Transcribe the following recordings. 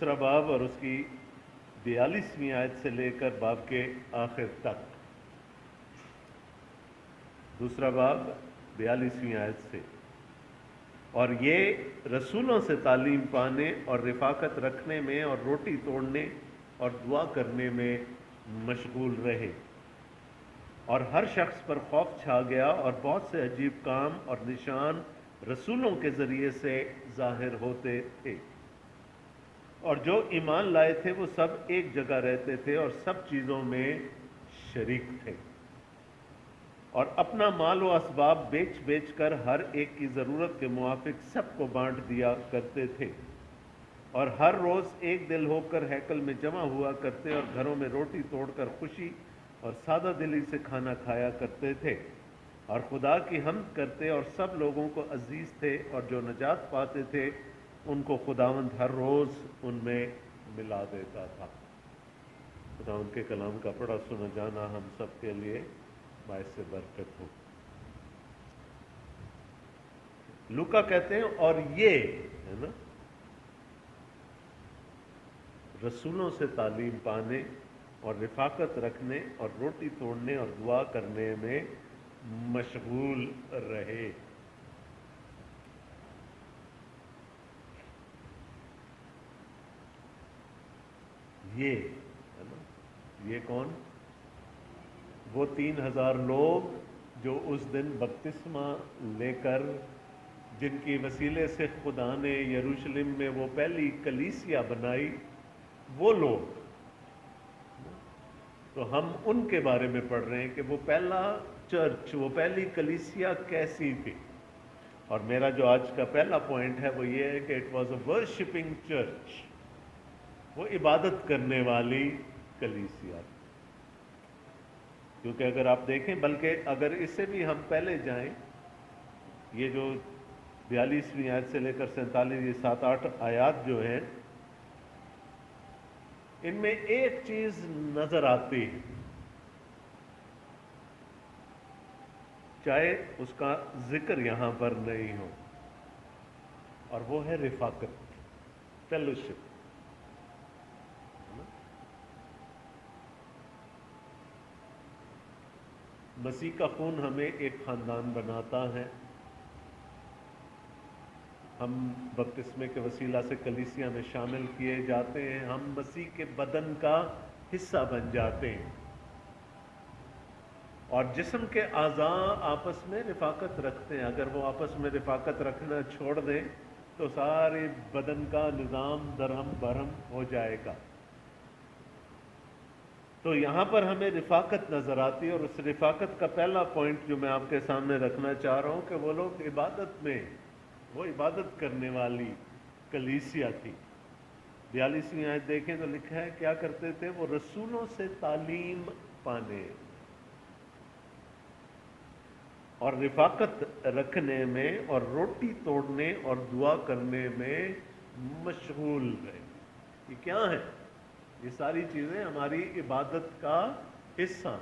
دوسرا باب اور اس کی 42ویں آیت سے لے کر باب کے آخر تک. دوسرا باب 42ویں آیت سے. اور یہ رسولوں سے تعلیم پانے اور رفاقت رکھنے میں اور روٹی توڑنے اور دعا کرنے میں مشغول رہے. اور ہر شخص پر خوف چھا گیا اور بہت سے عجیب کام اور نشان رسولوں کے ذریعے سے ظاہر ہوتے تھے. اور جو ایمان لائے تھے وہ سب ایک جگہ رہتے تھے اور سب چیزوں میں شریک تھے، اور اپنا مال و اسباب بیچ بیچ کر ہر ایک کی ضرورت کے موافق سب کو بانٹ دیا کرتے تھے. اور ہر روز ایک دل ہو کر ہیکل میں جمع ہوا کرتے اور گھروں میں روٹی توڑ کر خوشی اور سادہ دلی سے کھانا کھایا کرتے تھے اور خدا کی حمد کرتے، اور سب لوگوں کو عزیز تھے، اور جو نجات پاتے تھے ان کو خداوند ہر روز ان میں ملا دیتا تھا. خداوند کے کلام کا پڑھا سنا جانا ہم سب کے لیے باعث برکت ہو. لوکا کہتے ہیں اور یہ ہے نا رسولوں سے تعلیم پانے اور رفاقت رکھنے اور روٹی توڑنے اور دعا کرنے میں مشغول رہے. یہ ہے نا، یہ کون؟ وہ 3000 لوگ جو اس دن بپتسمہ لے کر، جن کی وسیلے سے خدا نے یروشلم میں وہ پہلی کلیسیا بنائی، وہ لوگ. تو ہم ان کے بارے میں پڑھ رہے ہیں کہ وہ پہلا چرچ، وہ پہلی کلیسیا کیسی تھی. اور میرا جو آج کا پہلا پوائنٹ ہے وہ یہ ہے کہ it was a worshipping church, وہ عبادت کرنے والی کلیسیا. کیونکہ اگر آپ دیکھیں، بلکہ اگر اس سے بھی ہم پہلے جائیں، یہ جو 42ویں آیت سے لے کر 47 یہ 7-8 آیات جو ہیں، ان میں ایک چیز نظر آتی ہے، چاہے اس کا ذکر یہاں پر نہیں ہو، اور وہ ہے رفاقت، فیلوشپ. مسیح کا خون ہمیں ایک خاندان بناتا ہے. ہم بپتسمے کے وسیلہ سے کلیسیا میں شامل کیے جاتے ہیں، ہم مسیح کے بدن کا حصہ بن جاتے ہیں، اور جسم کے اعضاء آپس میں رفاقت رکھتے ہیں. اگر وہ آپس میں رفاقت رکھنا چھوڑ دیں تو سارے بدن کا نظام درہم برہم ہو جائے گا. تو یہاں پر ہمیں رفاقت نظر آتی ہے، اور اس رفاقت کا پہلا پوائنٹ جو میں آپ کے سامنے رکھنا چاہ رہا ہوں کہ وہ لوگ عبادت میں، وہ عبادت کرنے والی کلیسیا تھی. 42ویں آیت دیکھیں تو لکھا ہے کیا کرتے تھے؟ وہ رسولوں سے تعلیم پانے اور رفاقت رکھنے میں اور روٹی توڑنے اور دعا کرنے میں مشغول رہے. یہ کیا ہے؟ یہ ساری چیزیں ہماری عبادت کا حصہ.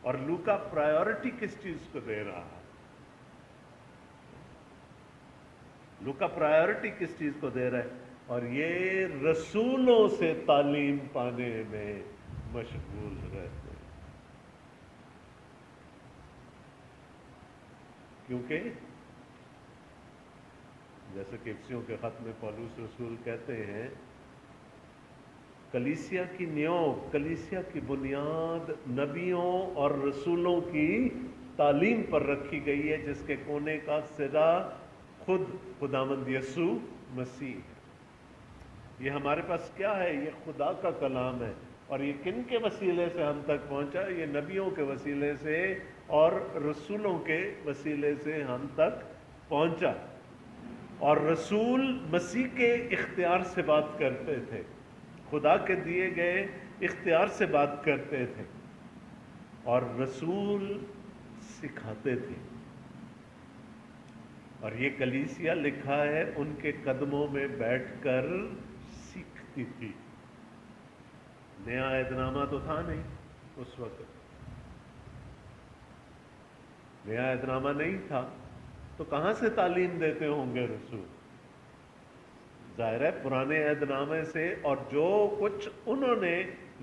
اور لوکا پرائیورٹی کس چیز کو دے رہا ہے؟ لوکا پرائیورٹی کس چیز کو دے رہا ہے؟ اور یہ رسولوں سے تعلیم پانے میں مشغول رہتے ہیں. کیونکہ جیسے کہ افسیوں کے خط میں پولس رسول کہتے ہیں، کلیسیا کی نیو، کلیسیا کی بنیاد نبیوں اور رسولوں کی تعلیم پر رکھی گئی ہے، جس کے کونے کا سرا خود خداوند یسوع مسیح ہے. یہ ہمارے پاس کیا ہے؟ یہ خدا کا کلام ہے. اور یہ کن کے وسیلے سے ہم تک پہنچا؟ یہ نبیوں کے وسیلے سے اور رسولوں کے وسیلے سے ہم تک پہنچا. اور رسول مسیح کے اختیار سے بات کرتے تھے، خدا کے دیے گئے اختیار سے بات کرتے تھے، اور رسول سکھاتے تھے. اور یہ کلیسیا لکھا ہے ان کے قدموں میں بیٹھ کر سیکھتی تھی. نیا عہد نامہ تو تھا نہیں اس وقت، نیا عہد نامہ نہیں تھا، تو کہاں سے تعلیم دیتے ہوں گے رسول؟ ظاہر ہے پرانے عہد نامے سے اور جو کچھ انہوں نے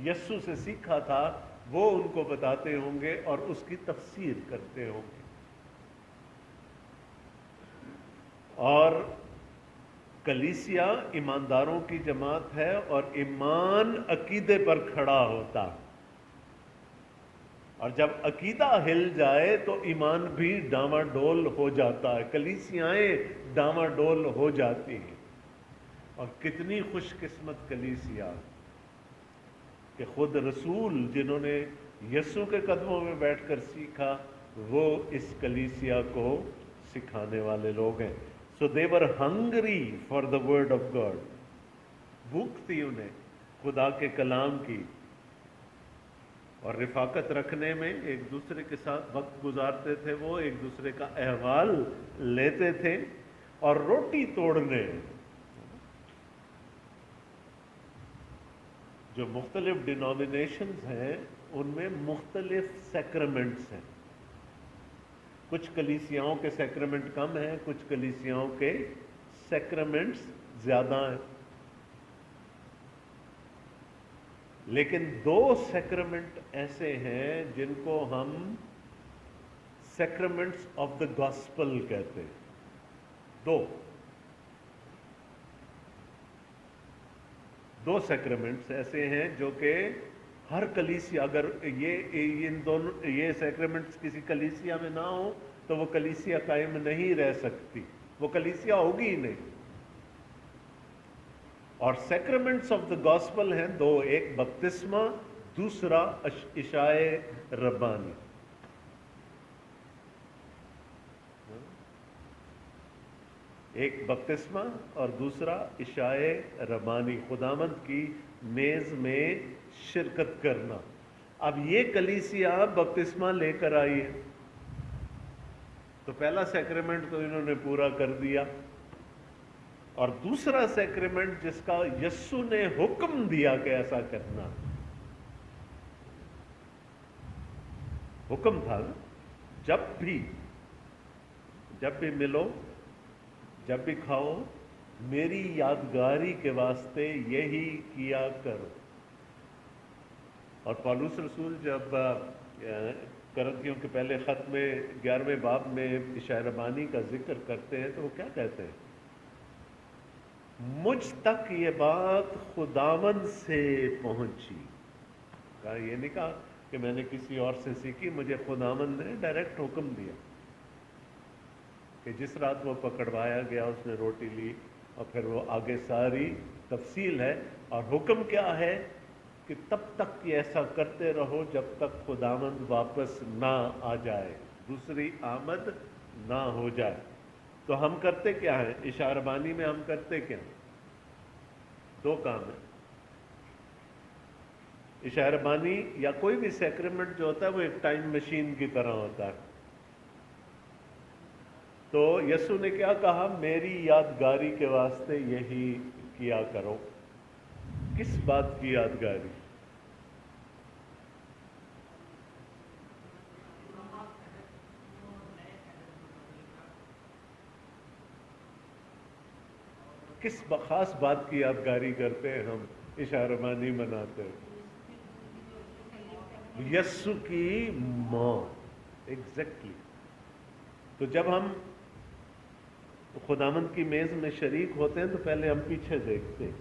یسوع سے سیکھا تھا وہ ان کو بتاتے ہوں گے اور اس کی تفسیر کرتے ہوں گے. اور کلیسیا ایمانداروں کی جماعت ہے اور ایمان عقیدے پر کھڑا ہوتا، اور جب عقیدہ ہل جائے تو ایمان بھی ڈاما ڈول ہو جاتا ہے، کلیسیائیں ڈاما ڈول ہو جاتی ہیں. اور کتنی خوش قسمت کلیسیا کہ خود رسول جنہوں نے یسوع کے قدموں میں بیٹھ کر سیکھا وہ اس کلیسیا کو سکھانے والے لوگ ہیں. So they were hungry for the word of God, بھوک تھی انہیں خدا کے کلام کی، اور رفاقت رکھنے میں ایک دوسرے کے ساتھ وقت گزارتے تھے، وہ ایک دوسرے کا احوال لیتے تھے، اور روٹی توڑنے، جو مختلف ڈینومینیشنز ہیں ان میں مختلف سیکرمنٹس ہیں. کچھ کلیسیاؤں کے سیکرمنٹ کم ہیں، کچھ کلیسیاؤں کے سیکرمنٹس زیادہ ہیں، لیکن دو سیکرمنٹ ایسے ہیں جن کو ہم سیکرمنٹس آف دا گاسپل کہتے ہیں. دو سیکرمنٹس ایسے ہیں جو کہ ہر کلیسیا، اگر یہ سیکرمنٹس کسی کلیسیا میں نہ ہوں تو وہ کلیسیا قائم نہیں رہ سکتی، وہ کلیسیا ہوگی ہی نہیں. اور سیکرمنٹس آف دا گاسپل ہیں دو، ایک بپتسمہ، دوسرا عشائے ربانی. ایک بپتسمہ اور دوسرا عشائے ربانی، خداوند کی میز میں شرکت کرنا. اب یہ کلیسیا بپتسمہ لے کر آئی ہے تو پہلا سیکرمنٹ تو انہوں نے پورا کر دیا، اور دوسرا سیکرمنٹ جس کا یسوع نے حکم دیا کہ ایسا کرنا، حکم تھا جب بھی ملو، جب بھی کھاؤ، میری یادگاری کے واسطے یہی کیا کرو. اور پالوس رسول جب کرنتھیوں کے پہلے خط میں 11ویں باب میں عشائے ربانی کا ذکر کرتے ہیں تو وہ کیا کہتے ہیں؟ مجھ تک یہ بات خداوند سے پہنچی. کہا یہ نہیں کہا کہ میں نے کسی اور سے سیکھی، مجھے خداوند نے ڈائریکٹ حکم دیا کہ جس رات وہ پکڑوایا گیا اس نے روٹی لی، اور پھر وہ آگے ساری تفصیل ہے. اور حکم کیا ہے کہ تب تک یہ ایسا کرتے رہو جب تک خداوند واپس نہ آ جائے، دوسری آمد نہ ہو جائے. تو ہم کرتے کیا ہیں عشاء ربانی میں؟ ہم کرتے کیا؟ دو کام ہیں. عشاء ربانی یا کوئی بھی سیکرمنٹ جو ہوتا ہے وہ ایک ٹائم مشین کی طرح ہوتا ہے. تو یسوع نے کیا کہا؟ میری یادگاری کے واسطے یہی کیا کرو. کس بات کی یادگاری؟ کس خاص بات کی یادگاری کرتے ہیں ہم عشاء ربانی مناتے ہیں؟ یسوع کی موت. ایگزیکٹلی. تو جب ہم خداوند کی میز میں شریک ہوتے ہیں تو پہلے ہم پیچھے دیکھتے ہیں،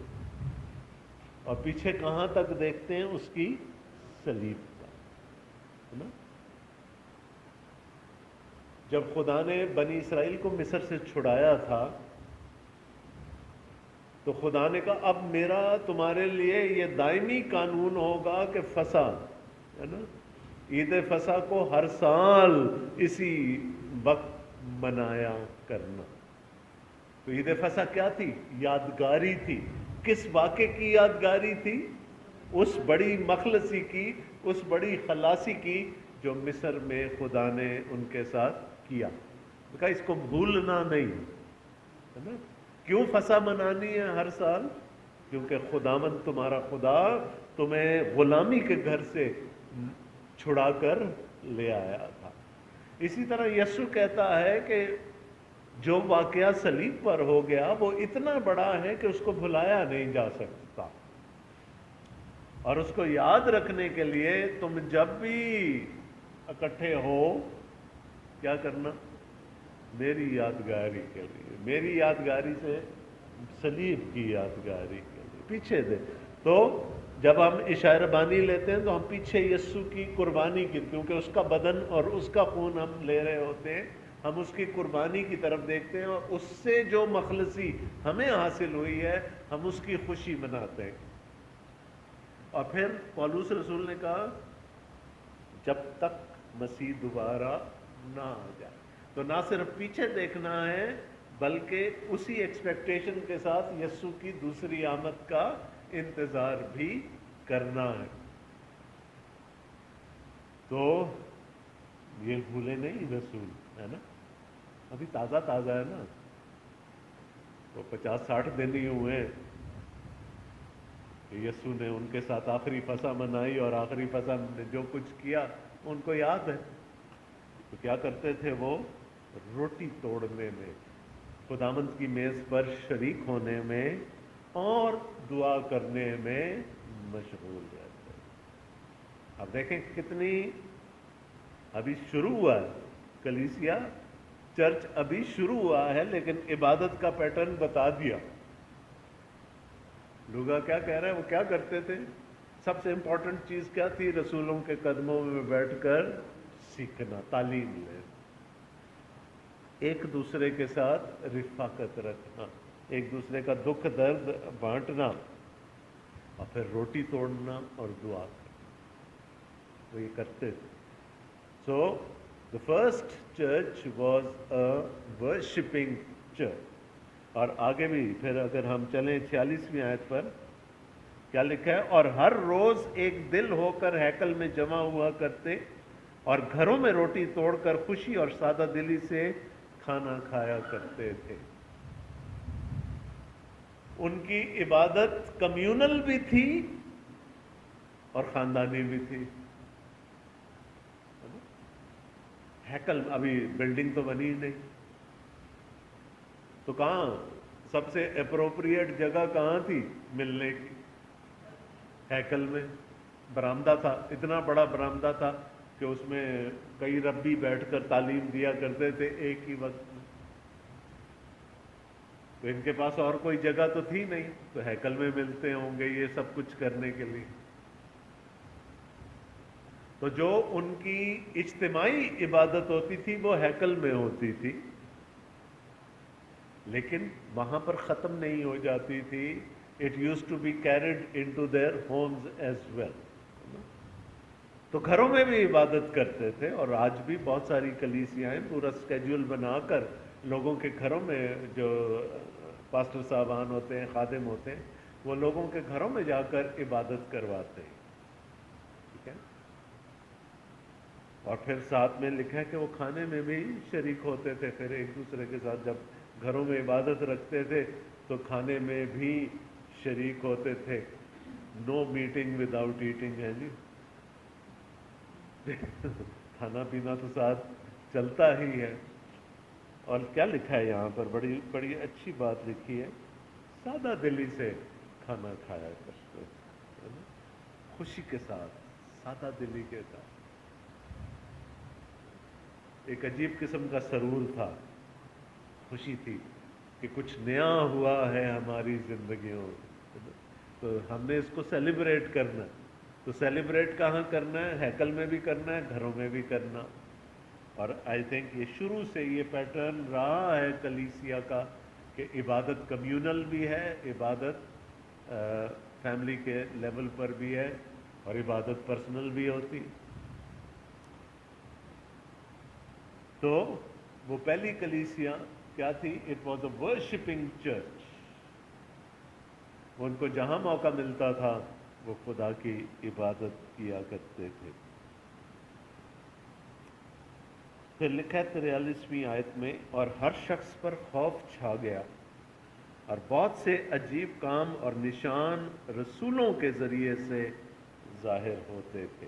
اور پیچھے کہاں تک دیکھتے ہیں؟ اس کی صلیب کا، ہے نا؟ جب خدا نے بنی اسرائیل کو مصر سے چھڑایا تھا تو خدا نے کہا اب میرا تمہارے لیے یہ دائمی قانون ہوگا کہ فسح، ہے نا، عید فسح کو ہر سال اسی وقت منایا کرنا. تو عید فسح کیا تھی؟ یادگاری تھی. کس واقعے کی یادگاری تھی؟ اس بڑی مخلصی کی، اس بڑی خلاصی کی جو مصر میں خدا نے ان کے ساتھ کیا. کہا اس کو بھولنا نہیں، ہے نا. کیوں فسح منانی ہے ہر سال؟ کیونکہ خداوند تمہارا خدا تمہیں غلامی کے گھر سے چھڑا کر لے آیا تھا. اسی طرح یسوع کہتا ہے کہ جو واقعہ صلیب پر ہو گیا وہ اتنا بڑا ہے کہ اس کو بھلایا نہیں جا سکتا، اور اس کو یاد رکھنے کے لیے تم جب بھی اکٹھے ہو کیا کرنا؟ میری یادگاری کے لیے، میری یادگاری سے صلیب کی یادگاری کے لیے پیچھے دے۔ تو جب ہم عشاء ربانی لیتے ہیں تو ہم پیچھے یسوع کی قربانی کی، کیونکہ اس کا بدن اور اس کا خون ہم لے رہے ہوتے ہیں، ہم اس کی قربانی کی طرف دیکھتے ہیں، اور اس سے جو مخلصی ہمیں حاصل ہوئی ہے ہم اس کی خوشی مناتے ہیں۔ اور پھر پولس رسول نے کہا جب تک مسیح دوبارہ نہ آ جائے، تو نہ صرف پیچھے دیکھنا ہے بلکہ اسی ایکسپیکٹیشن کے ساتھ یسوع کی دوسری آمد کا انتظار بھی کرنا ہے۔ تو یہ بھولے نہیں رسول، ہے نا، ابھی تازہ تازہ ہے نا، وہ 50-60 دن ہی ہوئے ہیں کہ یسوع نے ان کے ساتھ آخری فسح منائی، اور آخری فسح نے جو کچھ کیا ان کو یاد ہے۔ تو کیا کرتے تھے وہ؟ روٹی توڑنے میں، خداوند کی میز پر شریک ہونے میں اور دعا کرنے میں مشغول رہتے ہیں۔ اب دیکھیں کتنی، ابھی شروع ہوا ہے کلیسیا چرچ، ابھی شروع ہوا ہے لیکن عبادت کا پیٹرن بتا دیا۔ لوگا کیا کہہ رہے ہیں؟ وہ کیا کرتے تھے؟ سب سے امپورٹنٹ چیز کیا تھی؟ رسولوں کے قدموں میں بیٹھ کر سیکھنا، تعلیم لینا، ایک دوسرے کے ساتھ رفاقت رکھنا، ایک دوسرے کا دکھ درد بانٹنا، اور پھر روٹی توڑنا اور دعا کرنا، وہ یہ کرتے تھے۔ سو the first church was a worshipping church۔ اور آگے بھی پھر اگر ہم چلیں 46ویں آیت پر کیا لکھا ہے؟ اور ہر روز ایک دل ہو کر ہیکل میں جمع ہوا کرتے اور گھروں میں روٹی توڑ کر خوشی اور سادہ دلی سے کھانا کھایا کرتے تھے۔ ان کی عبادت کمیونل بھی تھی اور خاندانی بھی تھی۔ ہیکل ابھی بلڈنگ تو بنی ہی نہیں، تو کہاں سب سے اپروپریٹ جگہ کہاں تھی ملنے کی؟ ہیکل میں۔ برآمدہ تھا، اتنا بڑا برآمدہ تھا کہ اس میں کئی ربی بیٹھ کر تعلیم دیا کرتے تھے ایک ہی وقت میں۔ تو ان کے پاس اور کوئی جگہ تو تھی نہیں، تو ہیکل میں ملتے ہوں گے یہ سب کچھ کرنے کے لیے۔ تو جو ان کی اجتماعی عبادت ہوتی تھی وہ ہیکل میں ہوتی تھی، لیکن وہاں پر ختم نہیں ہو جاتی تھی۔ It used to be carried into their homes as well. تو گھروں میں بھی عبادت کرتے تھے، اور آج بھی بہت ساری کلیسیاں پورا اسکیڈول بنا کر لوگوں کے گھروں میں، جو پاسٹر صاحبان ہوتے ہیں، خادم ہوتے ہیں، وہ لوگوں کے گھروں میں جا کر عبادت کرواتے ہیں، ٹھیک ہے۔ اور پھر ساتھ میں لکھا ہے کہ وہ کھانے میں بھی شریک ہوتے تھے، پھر ایک دوسرے کے ساتھ جب گھروں میں عبادت رکھتے تھے تو کھانے میں بھی شریک ہوتے تھے۔ نو میٹنگ ود آؤٹ ایٹنگ ہے جی، کھانا پینا تو ساتھ چلتا ہی ہے۔ اور کیا لکھا ہے یہاں پر؟ بڑی بڑی اچھی بات لکھی ہے، سادہ دلی سے کھانا کھایا کرتے تھے، خوشی کے ساتھ، سادہ دلی کے ساتھ۔ ایک عجیب قسم کا سرور تھا، خوشی تھی کہ کچھ نیا ہوا ہے ہماری زندگیوں میں، تو ہم نے اس کو سیلیبریٹ کرنا۔ تو سیلیبریٹ کہاں کرنا ہے؟ ہیکل میں بھی کرنا ہے، گھروں میں بھی کرنا۔ اور آئی تھنک یہ شروع سے یہ پیٹرن رہا ہے کلیسیا کا کہ عبادت کمیونل بھی ہے، عبادت فیملی کے لیول پر بھی ہے، اور عبادت پرسنل بھی ہوتی۔ تو وہ پہلی کلیسیا کیا تھی؟ It was a worshipping church. ان کو جہاں موقع ملتا تھا وہ خدا کی عبادت کیا کرتے تھے۔ پھر لکھا ہے 43ویں آیت میں، اور ہر شخص پر خوف چھا گیا، اور بہت سے عجیب کام اور نشان رسولوں کے ذریعے سے ظاہر ہوتے تھے۔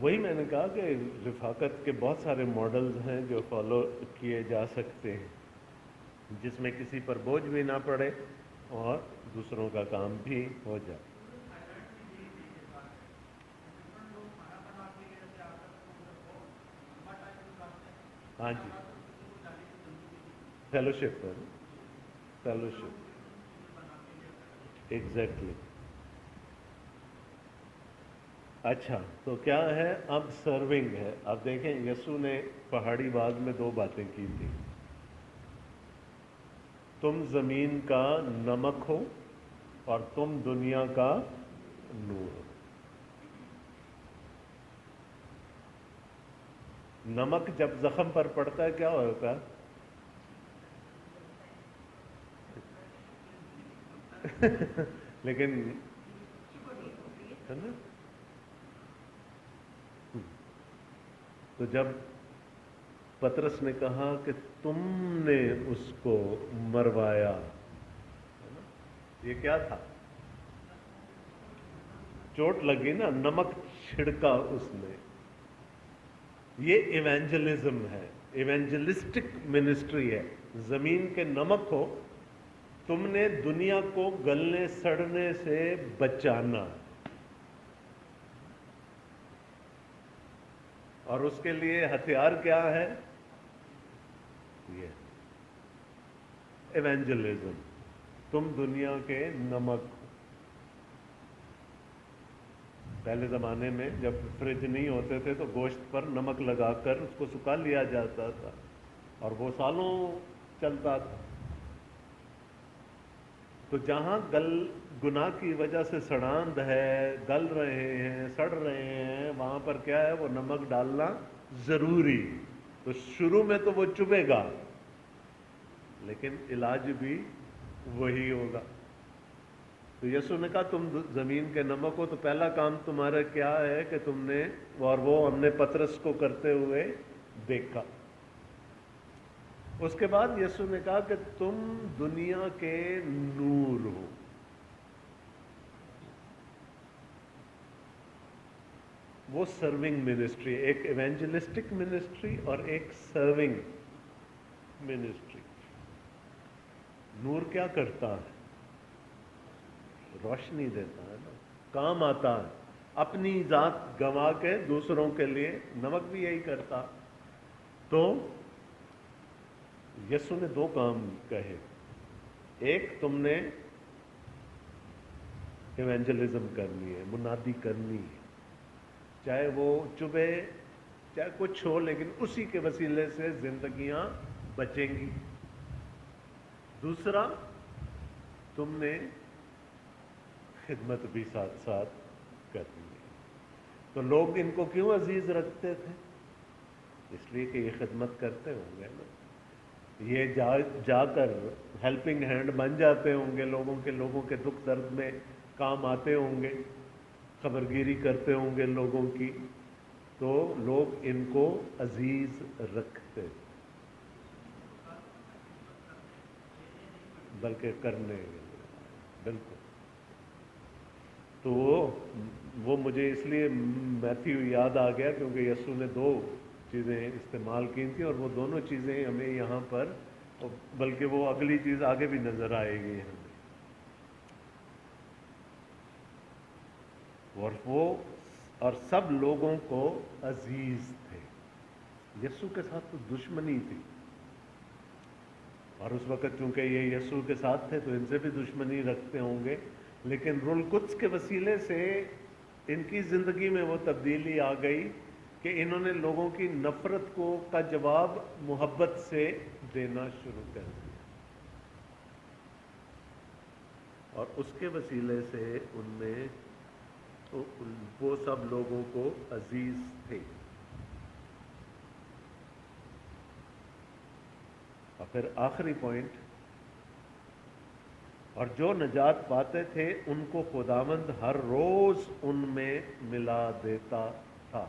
وہی میں نے کہا کہ رفاقت کے بہت سارے ماڈلز ہیں جو فالو کیے جا سکتے ہیں، جس میں کسی پر بوجھ بھی نہ پڑے اور دوسروں کا کام بھی ہو جائے۔ ہاں جی، فیلوشپ ہے، فیلوشپ، ایگزیکٹلی۔ اچھا، تو کیا ہے اب؟ سرونگ ہے۔ اب دیکھیں یسوع نے پہاڑی باغ میں دو باتیں کی تھی، تم زمین کا نمک ہو اور تم دنیا کا نور ہو۔ نمک جب زخم پر پڑتا ہے کیا ہوتا ہے؟ لیکن ہے نا، تو جب پطرس نے کہا کہ تم نے اس کو مروایا، ہے نا، یہ کیا تھا؟ چوٹ لگی نا، نمک چھڑکا اس نے۔ یہ ایونجلزم ہے، ایونجلسٹک منسٹری ہے۔ زمین کے نمک ہو، تم نے دنیا کو گلنے سڑنے سے بچانا، اور اس کے لیے ہتھیار کیا ہے؟ یہ ایونجلزم، تم دنیا کے نمک ہو۔ پہلے زمانے میں جب فریج نہیں ہوتے تھے تو گوشت پر نمک لگا کر اس کو سکھا لیا جاتا تھا اور وہ سالوں چلتا تھا۔ تو جہاں گناہ کی وجہ سے سڑاند ہے، گل رہے ہیں، سڑ رہے ہیں، وہاں پر کیا ہے؟ وہ نمک ڈالنا ضروری۔ تو شروع میں تو وہ چبھے گا، لیکن علاج بھی وہی ہوگا۔ تو یسوع نے کہا تم زمین کے نمک ہو، تو پہلا کام تمہارا کیا ہے کہ تم نے، اور وہ ہم نے پطرس کو کرتے ہوئے دیکھا۔ اس کے بعد یسوع نے کہا کہ تم دنیا کے نور ہو۔ وہ سرونگ منسٹری، ایک ایونجلسٹک منسٹری اور ایک سرونگ منسٹری۔ نور کیا کرتا ہے؟ روشنی دیتا ہے نا، کام آتا ہے، اپنی ذات گنوا کے دوسروں کے لیے۔ نمک بھی یہی کرتا۔ تو یسوع نے دو کام کہے، ایک تم نے ایونجلزم کرنی ہے، منادی کرنی ہے، چاہے وہ چبھے چاہے کچھ ہو، لیکن اسی کے وسیلے سے زندگیاں بچیں گی۔ دوسرا، تم نے خدمت بھی ساتھ ساتھ کرنی ہے۔ تو لوگ ان کو کیوں عزیز رکھتے تھے؟ اس لیے کہ یہ خدمت کرتے ہوں گے نا، یہ جا کر ہیلپنگ ہینڈ بن جاتے ہوں گے، لوگوں کے دکھ درد میں کام آتے ہوں گے، خبرگیری کرتے ہوں گے لوگوں کی، تو لوگ ان کو عزیز رکھتے، بلکہ کرنے کے لیے۔ بالکل۔ تو وہ مجھے اس لیے میتھیو یاد آ گیا کیونکہ یسوع نے دو چیزیں استعمال کی تھیں، اور وہ دونوں چیزیں ہمیں یہاں پر، بلکہ وہ اگلی چیز آگے بھی نظر آئے گی ہمیں۔ اور وہ اور سب لوگوں کو عزیز تھے۔ یسوع کے ساتھ تو دشمنی تھی، اور اس وقت چونکہ یہ یسوع کے ساتھ تھے تو ان سے بھی دشمنی رکھتے ہوں گے، لیکن روح القدس کے وسیلے سے ان کی زندگی میں وہ تبدیلی آ گئی کہ انہوں نے لوگوں کی نفرت کا جواب محبت سے دینا شروع کر دیا، اور اس کے وسیلے سے ان میں وہ سب لوگوں کو عزیز تھے۔ اور پھر آخری پوائنٹ، اور جو نجات پاتے تھے ان کو خداوند ہر روز ان میں ملا دیتا تھا۔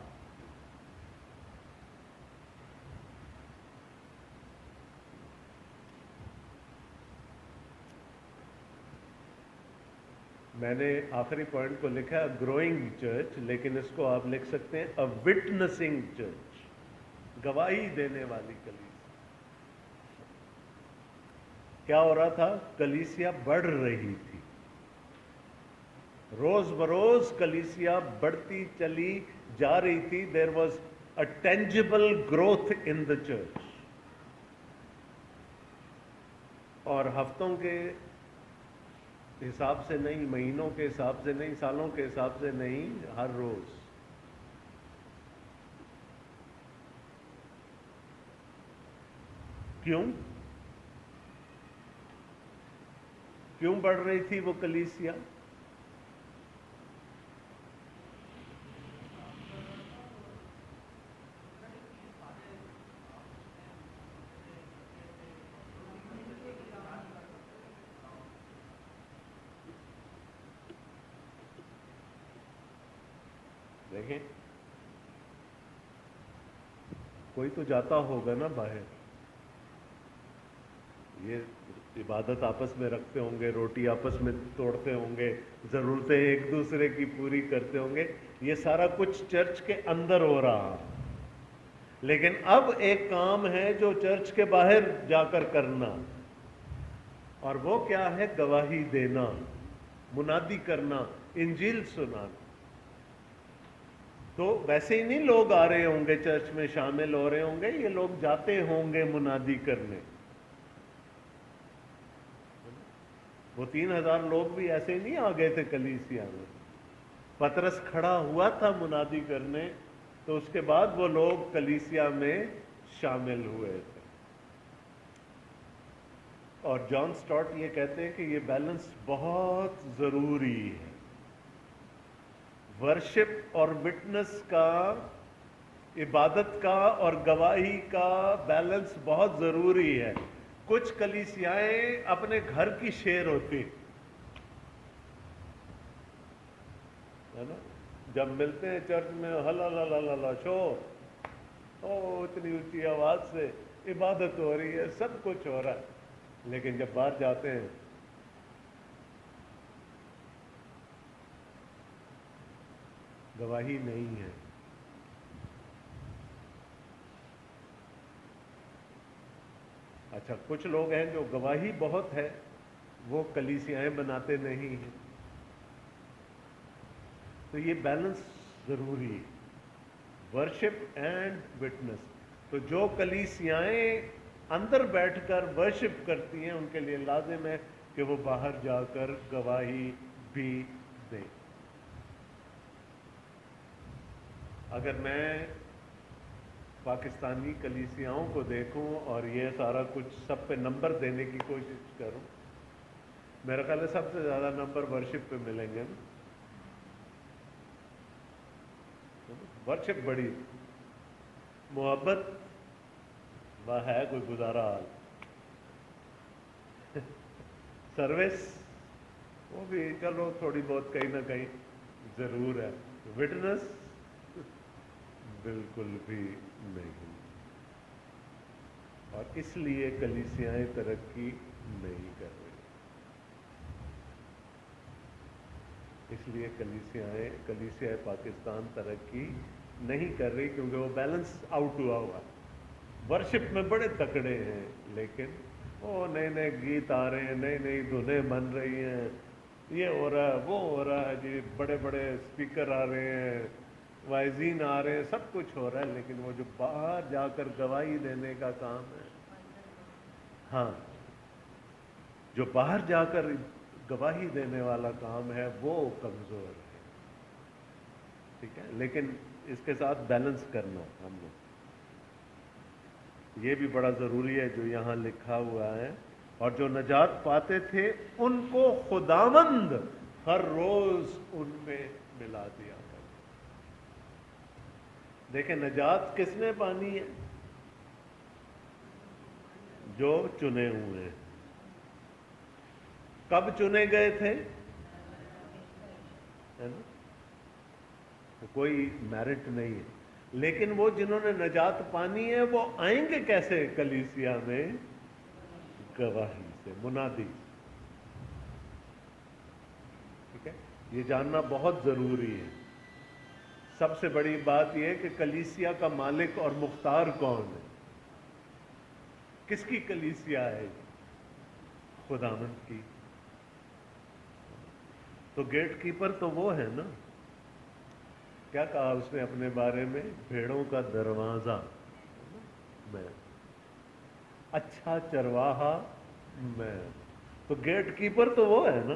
میں نے آخری پوائنٹ کو لکھا ہے گروئنگ چرچ، لیکن اس کو آپ لکھ سکتے ہیں اے وٹنسنگ چرچ، گواہی دینے والی کلیسیا۔ کیا ہو رہا تھا؟ کلیسیا بڑھ رہی تھی، روز بروز کلیسیا بڑھتی چلی جا رہی تھی. There was a tangible growth in the church. اور ہفتوں کے حساب سے نہیں، مہینوں کے حساب سے نہیں، سالوں کے حساب سے نہیں، ہر روز. کیوں بڑھ رہی تھی وہ کلیسیا؟ دیکھیں، کوئی تو جاتا ہوگا نا باہر، یہ عبادت آپس میں رکھتے ہوں گے، روٹی آپس میں توڑتے ہوں گے، ضرورتیں ایک دوسرے کی پوری کرتے ہوں گے، یہ سارا کچھ چرچ کے اندر ہو رہا. لیکن اب ایک کام ہے جو چرچ کے باہر جا کر کرنا، اور وہ کیا ہے؟ گواہی دینا، منادی کرنا، انجیل سنانا. تو ویسے ہی نہیں لوگ آ رہے ہوں گے چرچ میں شامل ہو رہے ہوں گے، یہ لوگ جاتے ہوں گے منادی کرنے. وہ 3,000 لوگ بھی ایسے ہی نہیں آ گئے تھے کلیسیا میں. پطرس کھڑا ہوا تھا منادی کرنے، تو اس کے بعد وہ لوگ کلیسیا میں شامل ہوئے تھے. اور جان سٹارٹ یہ کہتے ہیں کہ یہ بیلنس بہت ضروری ہے. ورشپ اور وٹنس کا، عبادت کا اور گواہی کا بیلنس بہت ضروری ہے. کچھ کلیسیائیں اپنے گھر کی شیر ہوتی ہے نا، جب ملتے ہیں چرچ میں ہلا لا لا لا لا شور، اتنی اونچی آواز سے عبادت ہو رہی ہے، سب کچھ ہو رہا ہے، لیکن جب باہر جاتے ہیں گواہی نہیں ہے. اچھا، کچھ لوگ ہیں جو گواہی بہت ہے، وہ کلیسیائیں بناتے نہیں ہیں. تو یہ بیلنس ضروری ہے، ورشپ اینڈ وٹنس. تو جو کلیسیائیں اندر بیٹھ کر ورشپ کرتی ہیں، ان کے لیے لازم ہے کہ وہ باہر جا کر گواہی بھی دیں. اگر میں پاکستانی کلیسیاؤں کو دیکھوں اور یہ سارا کچھ سب پہ نمبر دینے کی کوشش کروں، میرا خیال ہے سب سے زیادہ نمبر ورشپ پہ ملیں گے. ورشپ بڑی، محبت وہ ہے کوئی گزارا حال، سروس وہ بھی چلو تھوڑی بہت کہیں نہ کہیں ضرور ہے. وٹنس بالکل بھی نہیں. اور اس لیے کلیسیائیں ترقی نہیں کر رہی. اس لیے کلیسیائے پاکستان ترقی نہیں کر رہی، کیونکہ وہ بیلنس آؤٹ ہوا ہوا. ورشپ میں بڑے تکڑے ہیں، لیکن وہ نئے نئے گیت آ رہے ہیں، نئی نئی دھنیں بن رہی ہیں، یہ ہو رہا ہے، وہ ہو رہا ہے جی، بڑے بڑے اسپیکر آ رہے ہیں، وائزین آ رہے ہیں، سب کچھ ہو رہا ہے، لیکن وہ جو باہر جا کر گواہی دینے کا کام ہے، ہاں، جو باہر جا کر گواہی دینے والا کام ہے وہ کمزور ہے. ٹھیک ہے، لیکن اس کے ساتھ بیلنس کرنا ہم نے، یہ بھی بڑا ضروری ہے جو یہاں لکھا ہوا ہے. اور جو نجات پاتے تھے ان کو خداوند ہر روز ان میں ملا دیا کرتا. دیکھیں، نجات کس نے پانی ہے؟ جو چنے ہوئے ہیں. کب چنے گئے تھے؟ ہے نا؟ کوئی میرٹ نہیں ہے. لیکن وہ جنہوں نے نجات پانی ہے وہ آئیں گے کیسے کلیسیا میں؟ گواہی سے، منادی. ٹھیک ہے، یہ جاننا بہت ضروری ہے۔ سب سے بڑی بات یہ ہے کہ کلیسیا کا مالک اور مختار کون ہے؟ کس کی کلیسیا ہے؟ خداوند کی۔ تو گیٹ کیپر تو وہ ہے نا۔ کیا کہا اس نے اپنے بارے میں؟ بھیڑوں کا دروازہ میں، اچھا چرواہا میں۔ تو گیٹ کیپر تو وہ ہے نا۔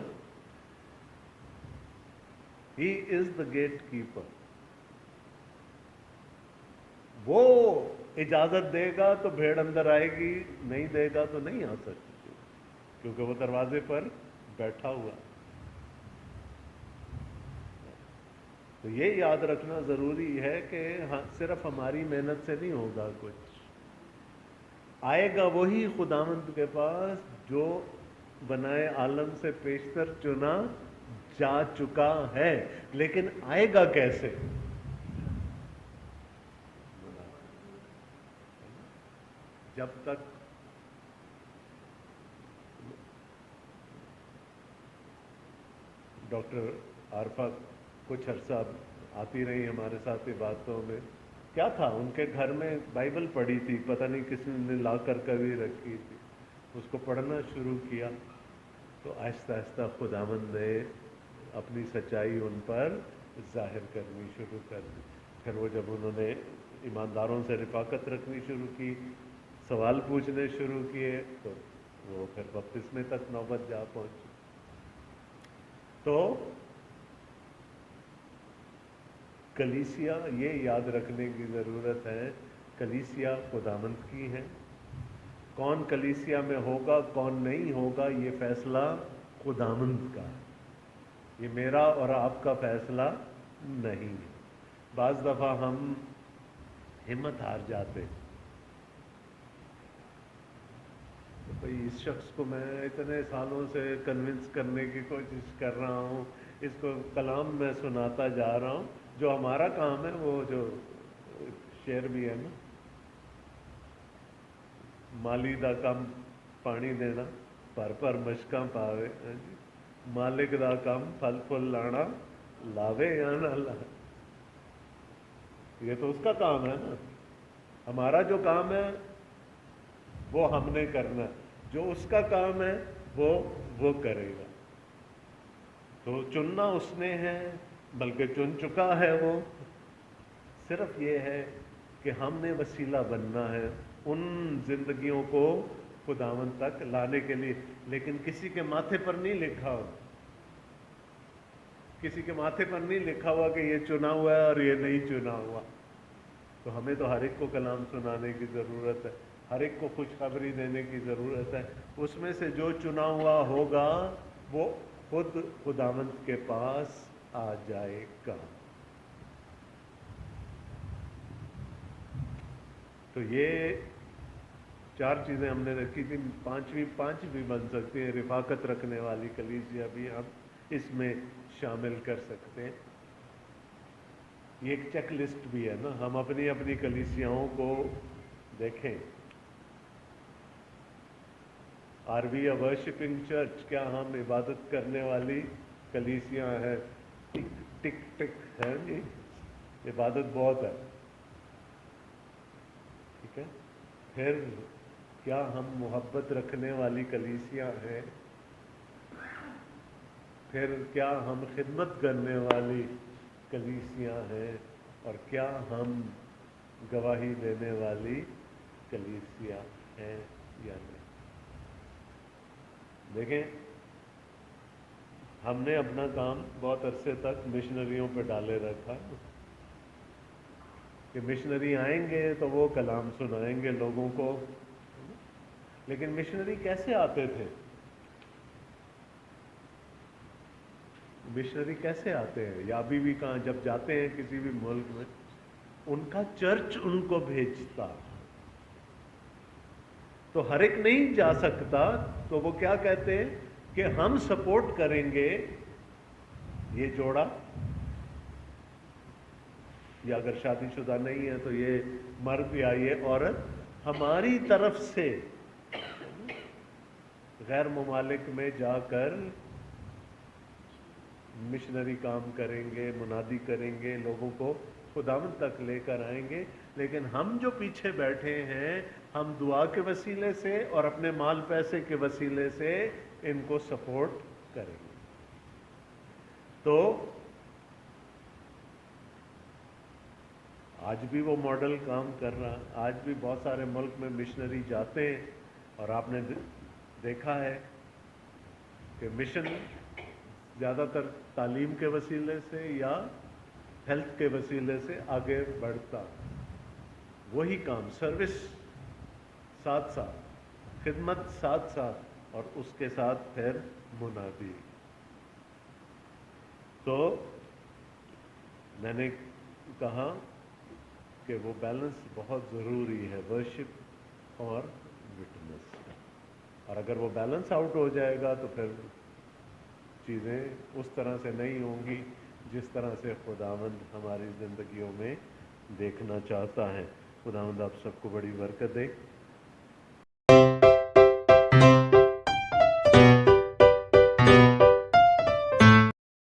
ہی از دا گیٹ کیپر۔ وہ اجازت دے گا تو بھیڑ اندر آئے گی، نہیں دے گا تو نہیں آ سکتی، کیونکہ وہ دروازے پر بیٹھا ہوا۔ تو یہ یاد رکھنا ضروری ہے کہ صرف ہماری محنت سے نہیں ہوگا کچھ، آئے گا وہی خداوند کے پاس جو بنائے عالم سے پیشتر چنا جا چکا ہے۔ لیکن آئے گا کیسے؟ جب تک ڈاکٹر عارفہ کچھ عرصہ آتی رہی ہمارے ساتھ باتوں میں، کیا تھا ان کے گھر میں بائبل پڑھی تھی، پتہ نہیں کس نے لا کر کبھی رکھی تھی، اس کو پڑھنا شروع کیا تو آہستہ آہستہ خداوند نے اپنی سچائی ان پر ظاہر کرنی شروع کر دی۔ پھر وہ جب انہوں نے ایمانداروں سے رفاقت رکھنی شروع کی، سوال پوچھنے شروع کیے، تو وہ پھر بپتسمے تک نوبت جا پہنچی۔ تو کلیسیا، یہ یاد رکھنے کی ضرورت ہے، کلیسیا خداوند کی ہے۔ کون کلیسیا میں ہوگا کون نہیں ہوگا یہ فیصلہ خداوند کا ہے، یہ میرا اور آپ کا فیصلہ نہیں ہے۔ بعض دفعہ ہم ہمت ہار جاتے ہیں، بھئی اس شخص کو میں اتنے سالوں سے کنونس کرنے کی کوشش کر رہا ہوں، اس کو کلام میں سناتا جا رہا ہوں، جو ہمارا کام ہے وہ جو شعر بھی ہے نا، مالی دا کم پانی دینا پر پر مشکاں پاوے، مالک دا کم پھل پھل لانا لاوے یا نہ لاوے۔ یہ تو اس کا کام ہے نا، ہمارا جو کام ہے وہ ہم نے کرنا ہے، جو اس کا کام ہے وہ کرے گا۔ تو چننا اس نے ہے، بلکہ چن چکا ہے وہ، صرف یہ ہے کہ ہم نے وسیلہ بننا ہے ان زندگیوں کو خداوند تک لانے کے لیے۔ لیکن کسی کے ماتھے پر نہیں لکھا ہوا، کسی کے ماتھے پر نہیں لکھا ہوا کہ یہ چنا ہوا ہے اور یہ نہیں چنا ہوا۔ تو ہمیں تو ہر ایک کو کلام سنانے کی ضرورت ہے، ہر ایک کو خوشخبری دینے کی ضرورت ہے۔ اس میں سے جو چنا ہوا ہوگا وہ خود خداوند کے پاس آ جائے گا۔ تو یہ 4 چیزیں ہم نے رکھی تھی، پانچ بھی بن سکتی ہیں۔ رفاقت رکھنے والی کلیسیا بھی ہم اس میں شامل کر سکتے ہیں۔ یہ ایک چیک لسٹ بھی ہے نا، ہم اپنی اپنی کلیسیاؤں کو دیکھیں۔ Are we a worshipping church? کیا ہم عبادت کرنے والی کلیسیاں ہیں؟ ٹک ٹک ٹک ہے جی، عبادت بہت ہے، ٹھیک ہے۔ پھر کیا ہم محبت رکھنے والی کلیسیاں ہیں؟ پھر کیا ہم خدمت کرنے والی کلیسیاں ہیں؟ اور کیا ہم گواہی دینے والی کلیسیا ہیں یا نہیں؟ دیکھیں، ہم نے اپنا کام بہت عرصے تک مشنریوں پہ ڈالے رکھا کہ مشنری آئیں گے تو وہ کلام سنائیں گے لوگوں کو۔ لیکن مشنری کیسے آتے تھے؟ مشنری کیسے آتے ہیں؟ یا ابھی بھی کہاں جب جاتے ہیں کسی بھی ملک میں، ان کا چرچ ان کو بھیجتا، تو ہر ایک نہیں جا سکتا، تو وہ کیا کہتے ہیں کہ ہم سپورٹ کریں گے یہ جوڑا، یا اگر شادی شدہ نہیں ہے تو یہ مرد یا یہ عورت ہماری طرف سے غیر ممالک میں جا کر مشنری کام کریں گے، منادی کریں گے، لوگوں کو خداوند تک لے کر آئیں گے، لیکن ہم جو پیچھے بیٹھے ہیں ہم دعا کے وسیلے سے اور اپنے مال پیسے کے وسیلے سے ان کو سپورٹ کریں گے۔ تو آج بھی وہ ماڈل کام کر رہا، آج بھی بہت سارے ملک میں مشنری جاتے ہیں، اور آپ نے دیکھا ہے کہ مشن زیادہ تر تعلیم کے وسیلے سے یا ہیلتھ کے وسیلے سے آگے بڑھتا، وہی کام سروس ساتھ ساتھ، خدمت ساتھ ساتھ، اور اس کے ساتھ پھر منادی۔ تو میں نے کہا کہ وہ بیلنس بہت ضروری ہے، ورشپ اور وٹنس، اور اگر وہ بیلنس آؤٹ ہو جائے گا تو پھر چیزیں اس طرح سے نہیں ہوں گی جس طرح سے خداوند ہماری زندگیوں میں دیکھنا چاہتا ہے۔ خداوند آپ سب کو بڑی برکت دے۔